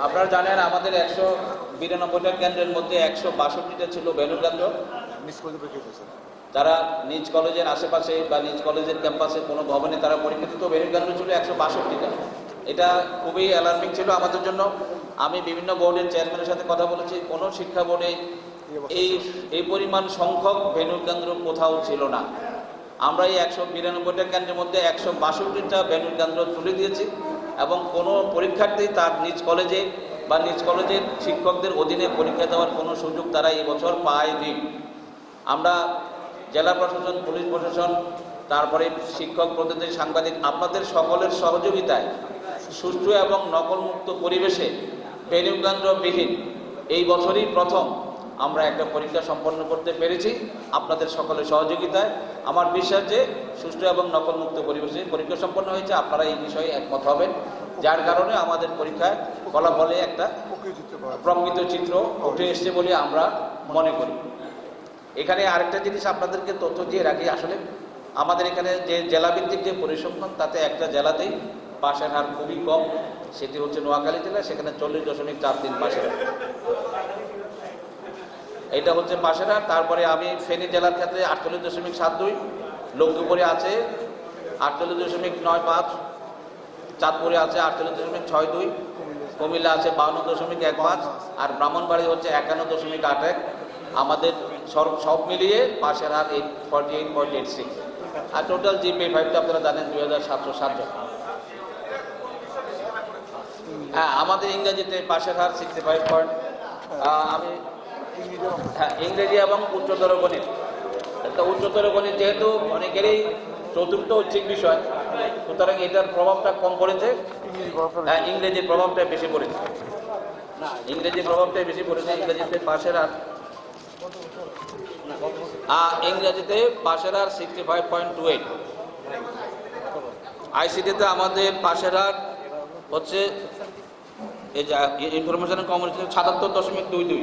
আপনারা জানেন আমাদের 192টা কেন্দ্রের মধ্যে 162টা ছিল ভেন্যু কেন্দ্র। তারা নিজ কলেজের আশেপাশে বা নিজ কলেজের ক্যাম্পাসে কোনো ভবনে তারা পরীক্ষা দিত। ভেন্যু কেন্দ্র ছিল 162টা। এটা খুবই অ্যালার্মিং ছিল আমাদের জন্য। আমি বিভিন্ন বোর্ডের চেয়ারম্যানের সাথে কথা বলেছি, কোনো শিক্ষা বোর্ডে এই পরিমাণ সংখ্যক ভেন্যু কেন্দ্র কোথাও ছিল না। আমরা এই 192টা কেন্দ্রের মধ্যে 162টা ভেন্যু কেন্দ্র তুলে দিয়েছি এবং কোনো পরীক্ষার্থী তার নিজ কলেজে বা নিজ কলেজের শিক্ষকদের অধীনে পরীক্ষা দেওয়ার কোনো সুযোগ তারা এই বছর পায়নি। আমরা জেলা প্রশাসন, পুলিশ প্রশাসন, তারপরে শিক্ষক, প্রতিনিধি, সাংবাদিক, আপনাদের সকলের সহযোগিতায় সুষ্ঠু এবং নকলমুক্ত পরিবেশে ভেন্যু কেন্দ্রবিহীন এই বছরই প্রথম আমরা একটা পরীক্ষা সম্পন্ন করতে পেরেছি আপনাদের সকলের সহযোগিতায়। আমার বিশ্বাস যে সুষ্ঠু এবং নকলমুক্ত পরিবেশে পরীক্ষা সম্পন্ন হয়েছে। আপনারা এই বিষয়ে একমত হবেন, যার কারণে আমাদের পরীক্ষায় ফলাফলে একটা প্রকৃত চিত্র উঠে এসছে বলে আমরা মনে করি। এখানে আরেকটা জিনিস আপনাদেরকে তথ্য দিয়ে রাখি, আসলে আমাদের এখানে যে জেলাভিত্তিক যে পরিসংখ্যান, তাতে একটা জেলাতেই পাশের হার খুবই কম, সেটি হচ্ছে নোয়াখালী জেলা। সেখানে 40.43 পাশের হার, এটা হচ্ছে পাশের হার। তারপরে আমি ফেনী জেলার ক্ষেত্রে 48.72, লক্ষ্মীপুরে আছে 48.95, চাঁদপুরে আছে 48.62, কুমিল্লা আছে 52.15 আর ব্রাহ্মণবাড়ি হচ্ছে 51.81। আমাদের সব মিলিয়ে পাশের হার 48.86 আর টোটাল জিপি 5টা আপনারা জানেন 2707 জন। হ্যাঁ, আমাদের ইংরেজিতে পাশের হার 65 আমি ইংরেজি এবং উচ্চতর গণিত। উচ্চতর গণিত যেহেতু অনেকেরই চতুর্থ ঐচ্ছিক বিষয়, সুতরাং এটার প্রভাবটা কম পড়েছে। ইংরেজির প্রভাবটা বেশি পড়েছে, ইংরেজিতে পাশের হার ইংরেজিতে পাশের হার 65.28। আইসিটিতে আমাদের পাশের হার হচ্ছে এই যে ইনফরমেশন কমিউনিকেশন 77.22।